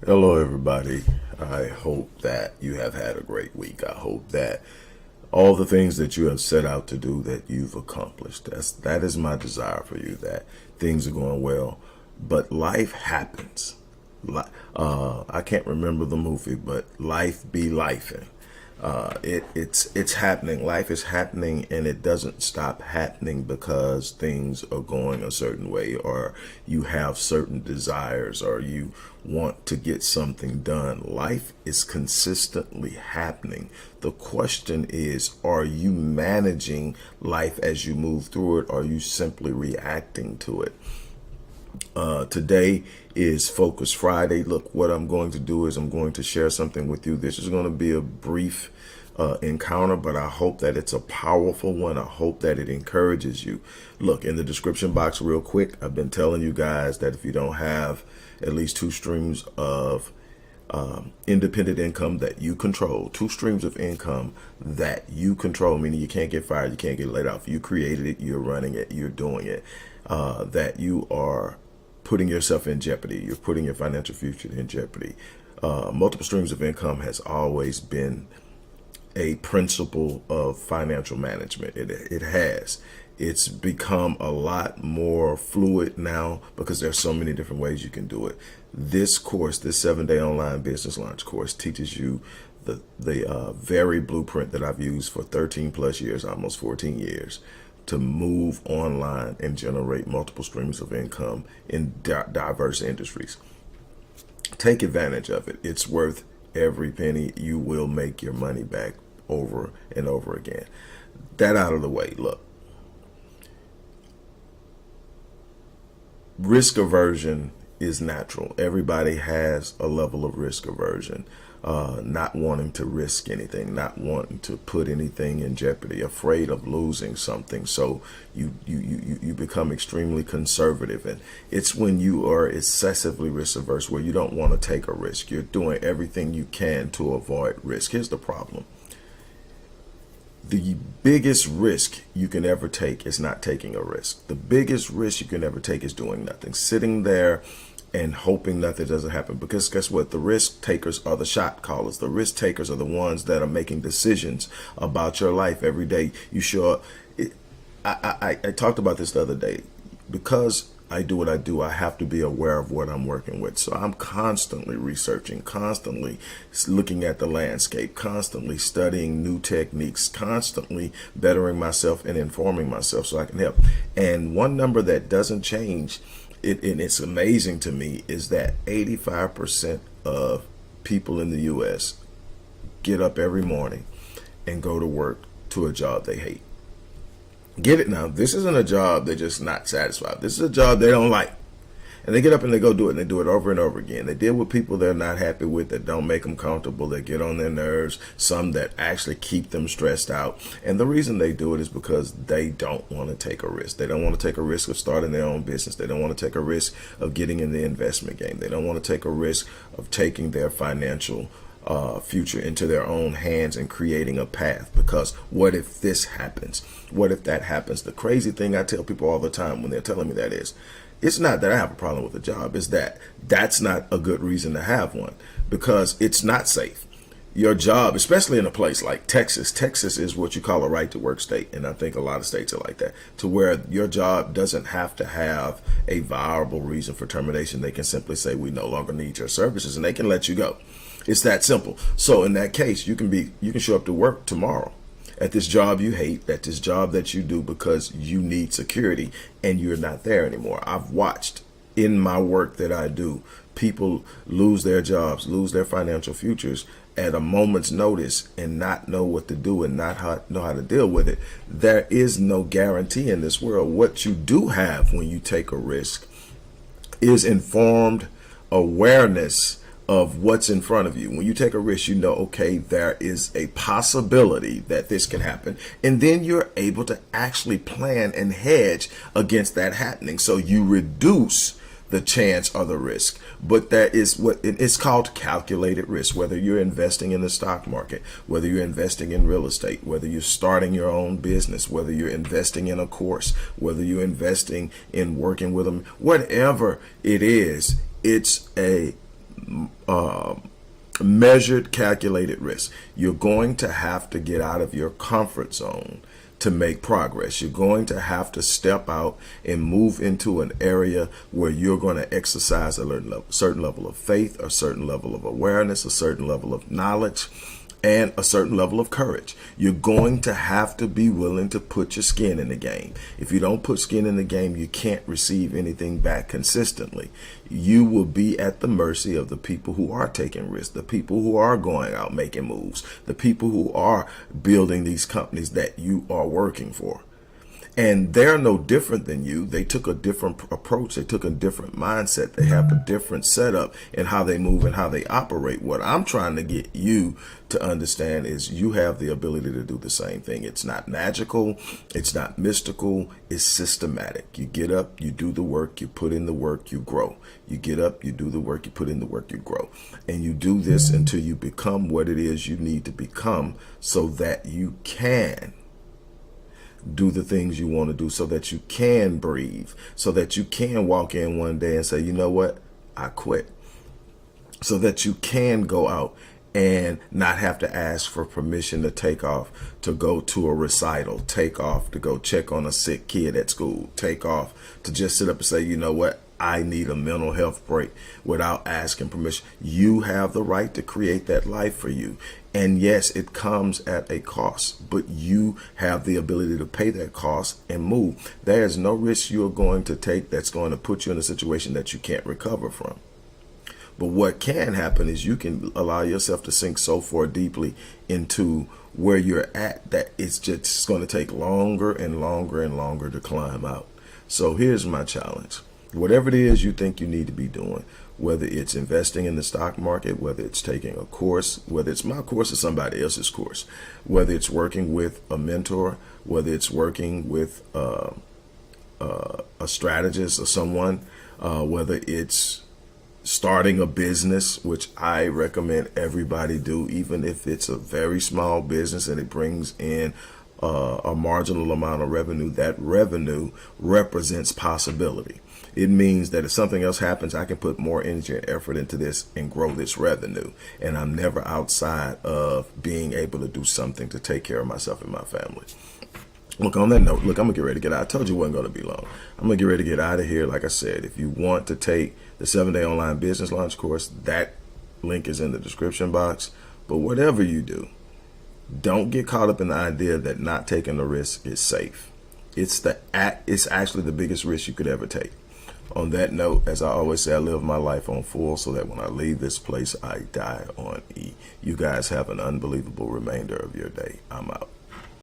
Hello, everybody. I hope that you have had a great week. I hope that all the things that you have set out to do that you've accomplished. That is my desire for you. That things are going well, but life happens. I can't remember the movie, but life be lifing. It's happening. Life is happening, and it doesn't stop happening because things are going a certain way, or you have certain desires, or you want to get something done. Life is consistently happening. The question is, are you managing life as you move through it, or are you simply reacting to it? Today is Focus Friday. Look, what I'm going to do is I'm going to share something with you. This is going to be a brief encounter, but I hope that it's a powerful one. I hope that it encourages you. Look, in the description box real quick, I've been telling you guys that if you don't have at least two streams of independent income that you control, two streams of income that you control, meaning you can't get fired, you can't get laid off, you created it, you're running it, you're doing it, that you are putting yourself in jeopardy, you're putting your financial future in jeopardy. Multiple streams of income has always been a principle of financial management. It has. It's become a lot more fluid now because there's so many different ways you can do it. This course, this 7-day online business launch course, teaches you the very blueprint that I've used for 13 plus years, almost 14 years, to move online and generate multiple streams of income in diverse industries. Take advantage of it. It's worth every penny. You will make your money back over and over again. That out of the way. Look, risk aversion is natural. Everybody has a level of risk aversion, not wanting to risk anything, not wanting to put anything in jeopardy, afraid of losing something. So you become extremely conservative, and it's when you are excessively risk averse where you don't want to take a risk. You're doing everything you can to avoid risk. Here's the problem. The biggest risk you can ever take is not taking a risk. The biggest risk you can ever take is doing nothing, sitting there and hoping nothing doesn't happen. Because guess what? The risk takers are the shot callers. The risk takers are the ones that are making decisions about your life every day. You show up. I talked about this the other day. Because I do what I do, I have to be aware of what I'm working with. So I'm constantly researching, constantly looking at the landscape, constantly studying new techniques, constantly bettering myself and informing myself so I can help. And one number that doesn't change, and it's amazing to me, is that 85% of people in the U.S. get up every morning and go to work to a job they hate. Get it now. This isn't a job they're just not satisfied. This is a job they don't like. And they get up and they go do it, and they do it over and over again. They deal with people they're not happy with, that don't make them comfortable, that get on their nerves, some that actually keep them stressed out. And the reason they do it is because they don't want to take a risk. They don't want to take a risk of starting their own business. They don't want to take a risk of getting in the investment game. They don't want to take a risk of taking their financial future into their own hands and creating a path. Because what if this happens? What if that happens? The crazy thing I tell people all the time when they're telling me that is, it's not that I have a problem with the job. It's that that's not a good reason to have one, because it's not safe. Your job, especially in a place like Texas, Texas is what you call a right to work state. And I think a lot of states are like that, to where your job doesn't have to have a viable reason for termination. They can simply say, we no longer need your services, and they can let you go. It's that simple. So in that case, you can show up to work tomorrow at this job you hate, at this job that you do because you need security, and you're not there anymore. I've watched in my work that I do, people lose their jobs, lose their financial futures at a moment's notice, and not know what to do and not know how to deal with it. There is no guarantee in this world. What you do have when you take a risk is informed awareness of what's in front of you. When you take a risk, you know, okay, there is a possibility that this can happen. And then you're able to actually plan and hedge against that happening. So you reduce the chance or the risk. But that is what it's called, calculated risk. Whether you're investing in the stock market, whether you're investing in real estate, whether you're starting your own business, whether you're investing in a course, whether you're investing in working with them, whatever it is, it's a measured, calculated risk. You're going to have to get out of your comfort zone to make progress. You're going to have to step out and move into an area where you're going to exercise a certain level of faith, a certain level of awareness, a certain level of knowledge, and a certain level of courage. You're going to have to be willing to put your skin in the game. If you don't put skin in the game, you can't receive anything back consistently. You will be at the mercy of the people who are taking risks, the people who are going out making moves, the people who are building these companies that you are working for. And they're no different than you. They took a different approach. They took a different mindset. They have a different setup in how they move and how they operate. What I'm trying to get you to understand is you have the ability to do the same thing. It's not magical. It's not mystical. It's systematic. You get up, you do the work, you put in the work, you grow. You get up, you do the work, you put in the work, you grow. And you do this until you become what it is you need to become so that you can do the things you want to do, so that you can breathe, so that you can walk in one day and say, you know what, I quit. So that you can go out and not have to ask for permission to take off, to go to a recital, take off to go check on a sick kid at school, take off to just sit up and say, you know what, I need a mental health break without asking permission. You have the right to create that life for you. And yes, it comes at a cost, but you have the ability to pay that cost and move. There's no risk you're going to take that's going to put you in a situation that you can't recover from. But what can happen is you can allow yourself to sink so far deeply into where you're at that it's just going to take longer and longer and longer to climb out. So here's my challenge. Whatever it is you think you need to be doing, whether it's investing in the stock market, whether it's taking a course, whether it's my course or somebody else's course, whether it's working with a mentor, whether it's working with a strategist or someone, whether it's starting a business, which I recommend everybody do, even if it's a very small business and it brings in a marginal amount of revenue. That revenue represents possibility. It means that if something else happens, I can put more energy and effort into this and grow this revenue. And I'm never outside of being able to do something to take care of myself and my family. Look, on that note, look, I'm going to get ready to get out. I told you it wasn't going to be long. I'm going to get ready to get out of here. Like I said, if you want to take the 7-day online business launch course, that link is in the description box. But whatever you do, don't get caught up in the idea that not taking the risk is safe. It's actually the biggest risk you could ever take. On that note, as I always say, I live my life on full so that when I leave this place, I die on E. You guys have an unbelievable remainder of your day. I'm out.